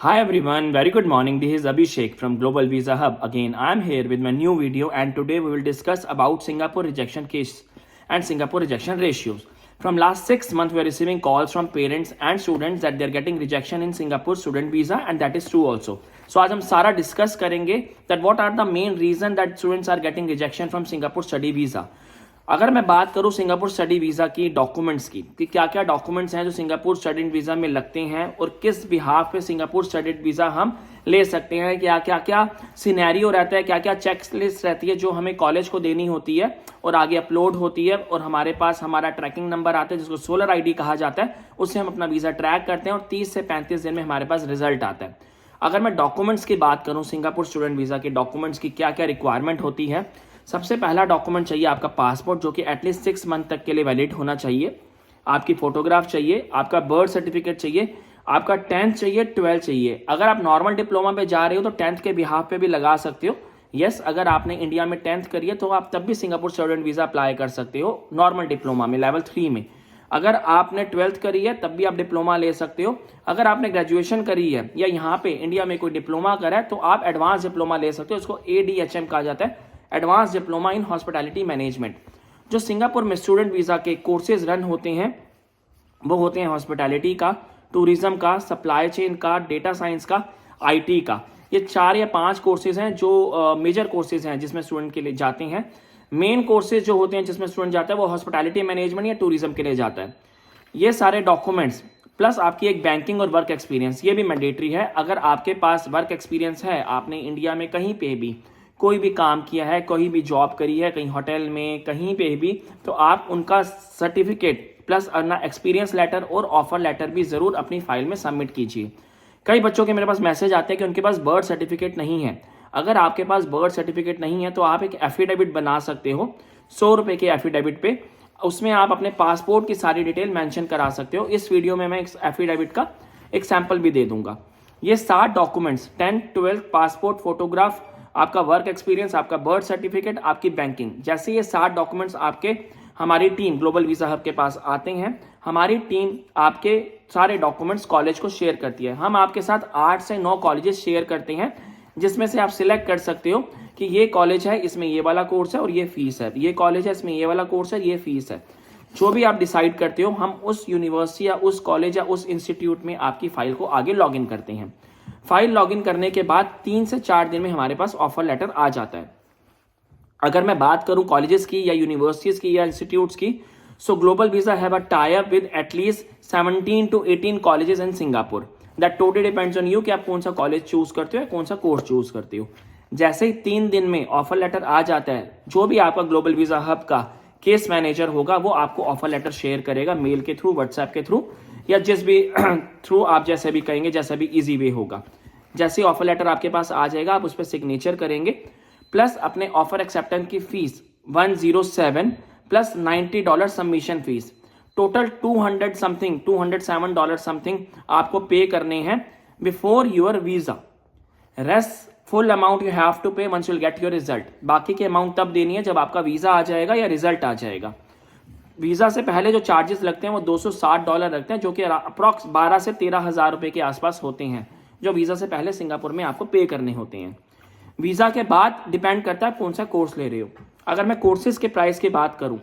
Hi everyone, very good morning. This is Abhishek from Global Visa Hub. Again, I am here with my new video and today we will discuss about Singapore rejection case and Singapore rejection ratios. From last 6 months, we are receiving calls from parents and students that they are getting rejection in Singapore student visa and that is true also. So आज हम सारा discuss करेंगे that what are the main reason that students are getting rejection from Singapore study visa. अगर मैं बात करूं Singapore study visa की documents की कि क्या क्या डॉक्यूमेंट्स हैं जो सिंगापुर स्टडी वीज़ा में लगते हैं और किस बिहाफ पे सिंगापुर स्टडी वीज़ा हम ले सकते हैं, क्या क्या क्या सिनेरियो रहता है, क्या क्या चेकलिस्ट रहती है जो हमें कॉलेज को देनी होती है और आगे अपलोड होती है और हमारे पास हमारा ट्रैकिंग नंबर आता है जिसको सोलर आईडी कहा जाता है। उससे हम अपना वीज़ा ट्रैक करते हैं और 30 से 35 दिन में हमारे पास रिजल्ट आता है। अगर मैं डॉक्यूमेंट्स की बात करूँ सिंगापुर स्टूडेंट वीज़ा के डॉक्यूमेंट्स की क्या क्या रिक्वायरमेंट होती है, सबसे पहला डॉक्यूमेंट चाहिए आपका पासपोर्ट जो कि एटलीस्ट 6 मंथ तक के लिए वैलिड होना चाहिए। आपकी फोटोग्राफ चाहिए, आपका बर्थ सर्टिफिकेट चाहिए, आपका 10th चाहिए, 12th चाहिए। अगर आप नॉर्मल डिप्लोमा पे जा रहे हो तो 10th के बिहाफ पे भी लगा सकते हो। यस, अगर आपने इंडिया में 10th करी है तो आप तब भी सिंगापुर स्टूडेंट वीज़ा अप्लाई कर सकते हो नॉर्मल डिप्लोमा में लेवल 3 में। अगर आपने 12th करी है तब भी आप डिप्लोमा ले सकते हो। अगर आपने ग्रेजुएशन करी है या यहाँ पे इंडिया में कोई डिप्लोमा करा है तो आप एडवांस डिप्लोमा ले सकते हो। उसको ADHM कहा जाता है, advance diploma in hospitality management. जो सिंगापुर में स्टूडेंट वीज़ा के कोर्सेज रन होते हैं वो होते हैं हॉस्पिटैलिटी का, टूरिज्म का, सप्लाई चेन का, डेटा साइंस का, IT का। ये 4 या 5 कोर्सेज हैं जो मेजर कोर्सेज हैं जिसमें स्टूडेंट के लिए जाते हैं। मेन कोर्सेज जो होते हैं जिसमें स्टूडेंट जाता है वो हॉस्पिटैलिटी मैनेजमेंट या टूरिज्म के लिए जाता है। ये सारे डॉक्यूमेंट्स प्लस आपकी एक बैंकिंग और वर्क एक्सपीरियंस ये भी मैंडेटरी है। अगर आपके पास वर्क एक्सपीरियंस है, आपने इंडिया में कहीं पे भी कोई भी काम किया है, कोई भी जॉब करी है, कहीं होटल में, कहीं पे भी, तो आप उनका सर्टिफिकेट प्लस अपना एक्सपीरियंस लेटर और ऑफर लेटर भी ज़रूर अपनी फाइल में सबमिट कीजिए। कई बच्चों के मेरे पास मैसेज आते हैं कि उनके पास बर्थ सर्टिफिकेट नहीं है। अगर आपके पास बर्थ सर्टिफिकेट नहीं है तो आप एक एफिडेविट बना सकते हो 100 रुपये के एफिडेविट पे। उसमें आप अपने पासपोर्ट की सारी डिटेल मेंशन करा सकते हो। इस वीडियो में मैं एक एफिडेविट का एक सैम्पल भी दे दूंगा। ये 7 documents 10th 12th passport, photograph, आपका वर्क एक्सपीरियंस, आपका बर्थ सर्टिफिकेट, आपकी बैंकिंग, जैसे ये 7 डॉक्यूमेंट्स आपके हमारी टीम ग्लोबल वीज़ा हब के पास आते हैं, हमारी टीम आपके सारे डॉक्यूमेंट्स कॉलेज को शेयर करती है। हम आपके साथ 8 से 9 कॉलेजेस शेयर करते हैं जिसमें से आप सिलेक्ट कर सकते हो कि ये कॉलेज है, इसमें ये वाला कोर्स है और ये फीस है, ये कॉलेज है, इसमें ये वाला कोर्स है, ये फीस है। जो भी आप डिसाइड करते हो हम उस यूनिवर्सिटी या उस कॉलेज या उस इंस्टीट्यूट में आपकी फाइल को आगे लॉग इन करते हैं। फाइल लॉगिन करने के बाद 3 से 4 दिन में हमारे पास ऑफर लेटर आ जाता है। अगर मैं बात करूं कॉलेजेस की या यूनिवर्सिटीज की या इंस्टीट्यूट्स की, सो global visa have a tie up with at least 17 to 18 colleges in Singapore. That totally depends on you कि आप कौन सा कॉलेज चूज करते हो या कौन सा कोर्स चूज करते हो। जैसे ही 3 दिन में ऑफर लेटर आ जाता है, जो भी आपका ग्लोबल वीजा हब का केस मैनेजर होगा वो आपको ऑफर लेटर शेयर करेगा मेल के थ्रू, व्हाट्सएप के थ्रू या जिस भी थ्रू आप जैसे भी कहेंगे, जैसा भी इजी वे होगा। जैसे ही ऑफर लेटर आपके पास आ जाएगा आप उस पर सिग्नेचर करेंगे प्लस अपने ऑफर एक्सेप्टेंस की fees 107 plus $90 submission fees, total $207 something आपको पे करने हैं before your visa. Rest full amount you have to pay once you will get your result. बाकी की अमाउंट तब देनी है जब आपका वीजा आ जाएगा या रिजल्ट आ जाएगा। वीजा से पहले जो चार्जेस लगते हैं वो $260 लगते हैं जो कि अप्रॉक्स 12 से 13 हज़ार रुपये के आसपास होते हैं जो वीजा से पहले सिंगापुर में आपको पे करने होते हैं। वीजा के बाद डिपेंड करता है कौन सा कोर्स ले रहे हो। अगर मैं कोर्सेज के प्राइस की बात करूं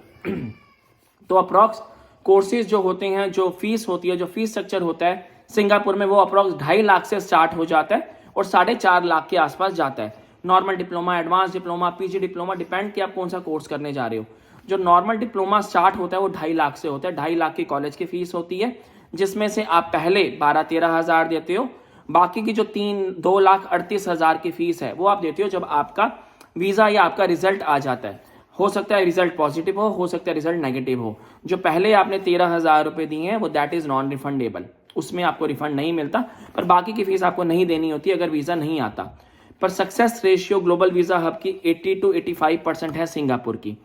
तो अप्रॉक्स कोर्सेज जो होते हैं, जो फीस होती है, जो फीस स्ट्रक्चर होता है सिंगापुर में वो अप्रॉक्स 2.5 लाख से स्टार्ट हो जाता है और 4.5 लाख के आसपास जाता है। Normal diploma, advance diploma, PG diploma, depend कि आप कौन सा कोर्स करने जा रहे हो। जो नॉर्मल डिप्लोमा स्टार्ट होता है वो 2.5 लाख से होता है। 2.5 लाख की कॉलेज की फीस होती है जिसमें से आप पहले 12-13 हज़ार देते हो। बाकी की जो 2,38,000 की फीस है वो आप देते हो जब आपका वीज़ा या आपका रिजल्ट आ जाता है। हो सकता है रिजल्ट पॉजिटिव हो सकता है रिजल्ट नेगेटिव हो। जो पहले आपने 13,000 रुपये दिए हैं वो दैट इज़ नॉन रिफंडेबल, उसमें आपको रिफंड नहीं मिलता, पर बाकी की फीस आपको नहीं देनी होती अगर वीज़ा नहीं आता। पर success ratio global visa hub की 80 to 85% है सिंगापुर की।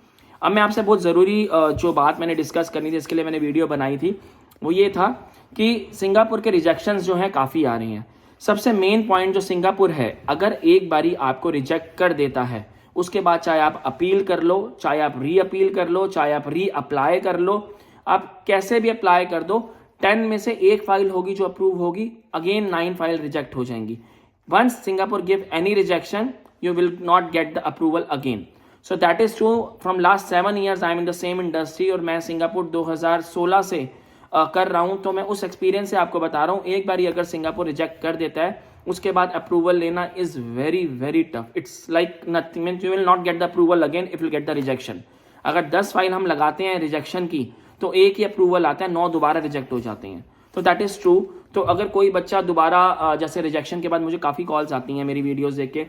अब मैं आपसे बहुत ज़रूरी जो बात मैंने डिस्कस करनी थी, इसके लिए मैंने वीडियो बनाई थी, वो ये था कि सिंगापुर के रिजेक्शंस जो हैं काफ़ी आ रही हैं। सबसे मेन पॉइंट जो सिंगापुर है, अगर एक बारी आपको रिजेक्ट कर देता है उसके बाद चाहे आप अपील कर लो, चाहे आप री अपील कर लो, चाहे आप री अप्लाई कर लो, आप कैसे भी अप्लाई कर दो, 10 में से एक फाइल होगी जो अप्रूव होगी, अगेन 9 फाइल रिजेक्ट हो जाएंगी. Once Singapore give any rejection you will not get the approval again. So that is true from last 7 years I am in the same industry और मैं सिंगापुर 2016 से कर रहा हूँ, तो मैं उस एक्सपीरियंस से आपको बता रहा हूँ. एक बार अगर सिंगापुर रिजेक्ट कर देता है उसके बाद अप्रूवल लेना is very very tough. It's like nothing, mean you will not gate the approval again if you get the rejection. अगर 10 फाइल हम लगाते हैं रिजेक्शन की तो एक ही अप्रूवल आता है, 9 दोबारा रिजेक्ट हो जाते हैं. तो दैट इज़ ट्रू. तो अगर कोई बच्चा दोबारा जैसे रिजेक्शन के बाद मुझे काफ़ी कॉल्स आती हैं मेरी वीडियोज़ देख के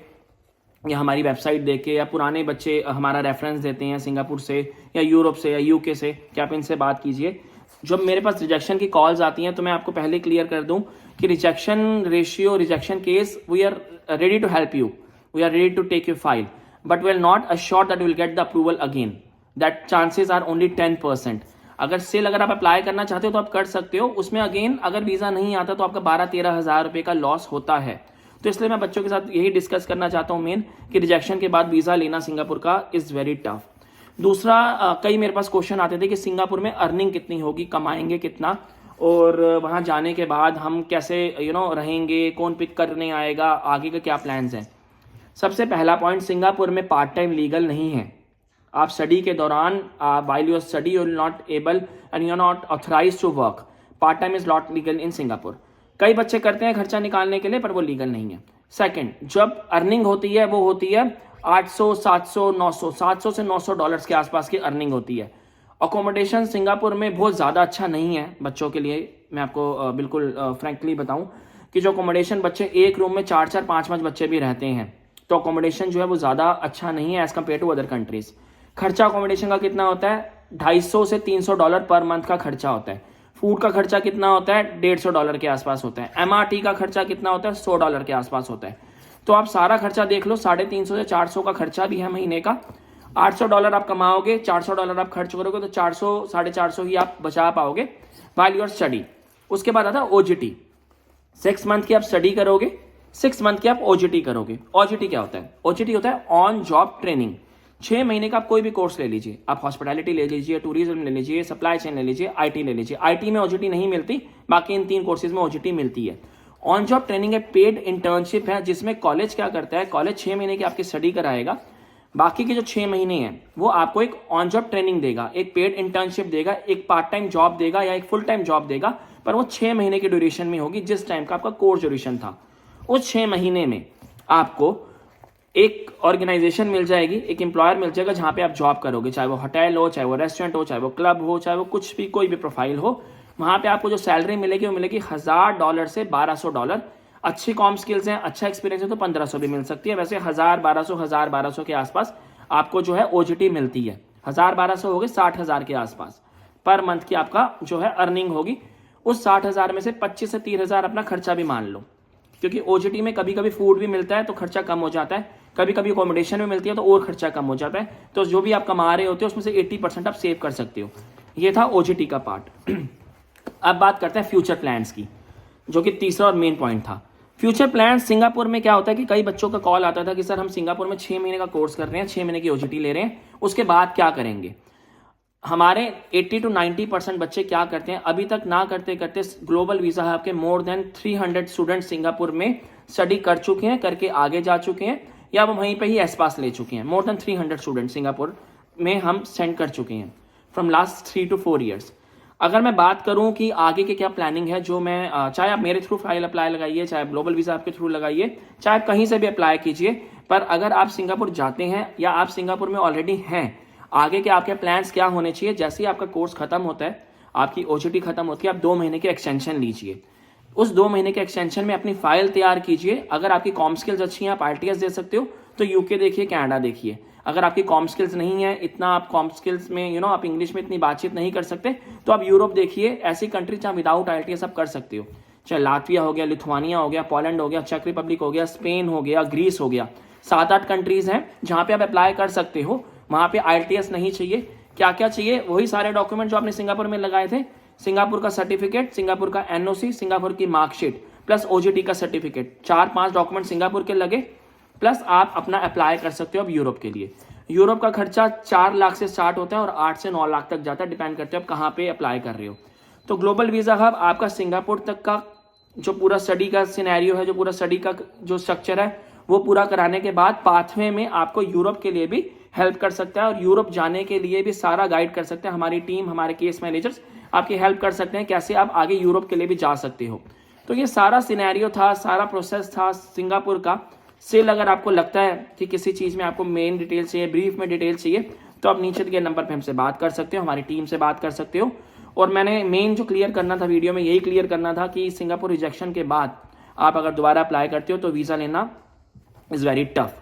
या हमारी वेबसाइट देख के, या पुराने बच्चे हमारा रेफरेंस देते हैं सिंगापुर से या यूरोप से या यूके से कि आप इनसे बात कीजिए. जब मेरे पास रिजेक्शन की कॉल्स आती हैं तो मैं आपको पहले क्लियर कर दूं कि rejection ratio, rejection case, we are ready to help you, we are ready to take your file, but we are not assure that will get the approval again. That chances are only 10%. अगर आप apply करना चाहते हो तो आप कर सकते हो. उसमें अगेन अगर वीज़ा नहीं आता तो आपका 12-13 हज़ार रुपये का लॉस होता है. तो इसलिए मैं बच्चों के साथ यही डिस्कस करना चाहता हूँ मेन कि रिजेक्शन के बाद वीज़ा लेना सिंगापुर का इज़ वेरी टफ. दूसरा, कई मेरे पास क्वेश्चन आते थे कि सिंगापुर में अर्निंग कितनी होगी, कमाएंगे कितना, और वहाँ जाने के बाद हम कैसे रहेंगे, कौन पिक करने आएगा, आगे का क्या प्लान्स हैं. सबसे पहला पॉइंट, सिंगापुर में पार्ट टाइम लीगल नहीं है. आप स्टडी के दौरान while your study you will not able and you are not authorize to work. Part time is not legal in Singapore. कई बच्चे करते हैं खर्चा निकालने के लिए पर वो लीगल नहीं है. सेकंड, जब अर्निंग होती है वो होती है 800, 700, 900, 700 से 900 डॉलर्स के आसपास की अर्निंग होती है. अकोमोडेशन सिंगापुर में बहुत ज़्यादा अच्छा नहीं है बच्चों के लिए. मैं आपको बिल्कुल फ्रैंकली बताऊं कि जो अकोमोडेशन बच्चे एक रूम में 4-4, 5-5 बच्चे भी रहते हैं, तो अकोमोडेशन जो है वो ज़्यादा अच्छा नहीं है as compare to other countries. खर्चा अकोमोडेशन का कितना होता है? 250 से 300 डॉलर पर मंथ का खर्चा होता है. फूड का खर्चा कितना होता है? $150 के आसपास होता है. MRT का खर्चा कितना होता है? $100 के आसपास होता है. तो आप सारा खर्चा देख लो, 350 से 400 का खर्चा भी है महीने का. $800 आप कमाओगे, $400 आप खर्च करोगे, तो 400, 450 ही आप बचा पाओगे वाइल यूर स्टडी. उसके बाद आता है OJT. 6 मंथ की आप स्टडी करोगे, 6 मंथ की आप OJT करोगे. OJT क्या होता है? OJT होता है ऑन जॉब ट्रेनिंग. 6 महीने का आप कोई भी कोर्स ले लीजिए, आप हॉस्पिटैलिटी ले लीजिए, टूरिज्म ले लीजिए, सप्लाई चेन ले लीजिए, IT ले लीजिए. IT में OJT नहीं मिलती, बाकी इन 3 कोर्सेज में OJT मिलती है. ऑन जॉब ट्रेनिंग एक पेड इंटर्नशिप है जिसमें कॉलेज क्या करता है, कॉलेज 6 महीने की आपकी स्टडी कराएगा, बाकी के जो 6 महीने हैं वो आपको एक ऑन जॉब ट्रेनिंग देगा, एक पेड इंटर्नशिप देगा, एक पार्ट टाइम जॉब देगा या एक फुल टाइम जॉब देगा, पर वो 6 महीने की ड्यूरेशन में होगी जिस टाइम का आपका कोर्स ड्यूरेशन था. उस 6 महीने में आपको एक ऑर्गेनाइजेशन मिल जाएगी, एक एम्प्लॉयर मिल जाएगा जहां पे आप जॉब करोगे, चाहे वो होटल हो, चाहे वो रेस्टोरेंट हो, चाहे वो क्लब हो, चाहे वो कुछ भी, कोई भी प्रोफाइल हो. वहां पे आपको जो सैलरी मिलेगी वो मिलेगी $1000 से $1200. अच्छी कॉम स्किल्स हैं, अच्छा एक्सपीरियंस है तो 1500 भी मिल सकती है. वैसे 1000-1200 के आसपास आपको जो है OJT मिलती है. 1000-1200 हो गए 60,000 के आसपास पर मंथ की आपका जो है अर्निंग होगी. उस 60,000 में से 25 से 30,000 अपना खर्चा भी मान लो, क्योंकि OJT में कभी कभी फूड भी मिलता है तो खर्चा कम हो जाता है, कभी कभी अकोमोडेशन में मिलती है तो और खर्चा कम हो जाता है. तो जो भी आप कमा रहे होते हो उसमें से 80% आप सेव कर सकते हो. ये था OJT का पार्ट. अब बात करते हैं फ्यूचर प्लान्स की, जो कि तीसरा और मेन पॉइंट था. फ्यूचर प्लान सिंगापुर में क्या होता है कि कई बच्चों का कॉल आता था कि सर हम सिंगापुर में 6 महीने का कोर्स कर रहे हैं, 6 महीने की OJT ले रहे हैं, उसके बाद क्या करेंगे. हमारे 80 to 90% बच्चे क्या करते हैं, अभी तक ना करते करते ग्लोबल वीज़ा हब के मोर देन 300 स्टूडेंट सिंगापुर में स्टडी कर चुके हैं, करके आगे जा चुके हैं, या वो वहीं पे ही एसपास ले चुके हैं. मोर देन 300 स्टूडेंट सिंगापुर में हम सेंड कर चुके हैं फ्रॉम लास्ट 3 to 4 ईयर्स. अगर मैं बात करूं कि आगे के क्या प्लानिंग है, जो मैं चाहे आप मेरे थ्रू फाइल अप्लाई लगाइए, चाहे आप ग्लोबल वीज़ा आपके थ्रू लगाइए, चाहे आप कहीं से भी अप्लाई कीजिए, पर अगर आप सिंगापुर जाते हैं या आप सिंगापुर में ऑलरेडी हैं, आगे के आपके प्लान्स क्या होने चाहिए. जैसे ही आपका कोर्स खत्म होता है, आपकी OJT खत्म होती है, आप 2 महीने के एक्सटेंशन लीजिए. उस 2 महीने के एक्सटेंशन में अपनी फाइल तैयार कीजिए. अगर आपकी कॉम स्किल्स अच्छी हैं, आप IELTS दे सकते हो, तो UK देखिए, कनाडा देखिए. अगर आपकी कॉम स्किल्स नहीं है, इतना आप कॉम स्किल्स में आप इंग्लिश में इतनी बातचीत नहीं कर सकते, तो आप यूरोप देखिए. ऐसी कंट्री जहाँ विदाउट IELTS आप कर सकते हो, चाहे लातविया हो गया, लिथुआनिया हो गया, पोलैंड हो गया, चेक रिपब्लिक हो गया, स्पेन हो गया, ग्रीस हो गया. 7-8 कंट्रीज हैं जहाँ पे आप अप्लाई कर सकते हो. वहाँ पे IELTS नहीं चाहिए. क्या क्या चाहिए? वही सारे डॉक्यूमेंट जो आपने सिंगापुर में लगाए थे, सिंगापुर का सर्टिफिकेट, सिंगापुर का NOC, सिंगापुर की मार्कशीट प्लस OJT का सर्टिफिकेट. 4-5 डॉक्यूमेंट सिंगापुर के लगे, प्लस आप अपना अप्लाई कर सकते हो अब यूरोप के लिए. यूरोप का खर्चा 4 लाख से स्टार्ट होता है और 8 से 9 लाख तक जाता है, डिपेंड करते हो आप कहाँ पे अप्लाई कर रहे हो. तो ग्लोबल वीज़ा हब आपका सिंगापुर तक का जो पूरा स्टडी का सिनेरियो है, जो पूरा स्टडी का जो स्ट्रक्चर है, वो पूरा कराने के बाद पाथवे में आपको यूरोप के लिए भी हेल्प कर सकता है और यूरोप जाने के लिए भी सारा गाइड कर सकते हैं। हमारी टीम, हमारे केस मैनेजर्स आपकी हेल्प कर सकते हैं कैसे आप आगे यूरोप के लिए भी जा सकते हो। तो ये सारा सिनेरियो था, सारा प्रोसेस था सिंगापुर का। स्टिल अगर आपको लगता है कि किसी चीज़ में आपको मेन डिटेल चाहिए, ब्रीफ में डिटेल चाहिए, तो आप नीचे दिए नंबर पे हमसे बात कर सकते हो, हमारी टीम से बात कर सकते हो। और मैंने मेन जो क्लियर करना था वीडियो में, यही क्लियर करना था कि सिंगापुर रिजेक्शन के बाद आप अगर दोबारा अप्लाई करते हो तो वीज़ा लेना इज़ वेरी टफ।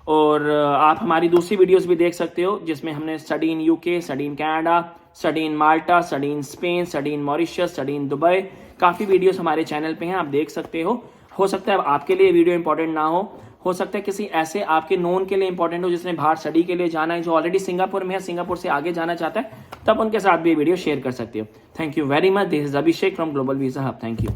और आप हमारी दूसरी वीडियोस भी देख सकते हो जिसमें हमने study in UK, study in Canada, study in Malta, study in Spain, study in Mauritius, study in Dubai, काफ़ी वीडियोस हमारे चैनल पे हैं, आप देख सकते हो सकता है आपके लिए वीडियो इंपॉर्टेंट ना हो सकता है किसी ऐसे आपके नोन के लिए इंपॉर्टेंट हो जिसने बाहर स्टडी के लिए जाना है, जो ऑलरेडी सिंगापुर में है, सिंगापुर से आगे जाना चाहता है, तब उनके साथ भी ये वीडियो शेयर कर सकते हो। Thank you very much. This is Abhishek from global visa hub. Thank you.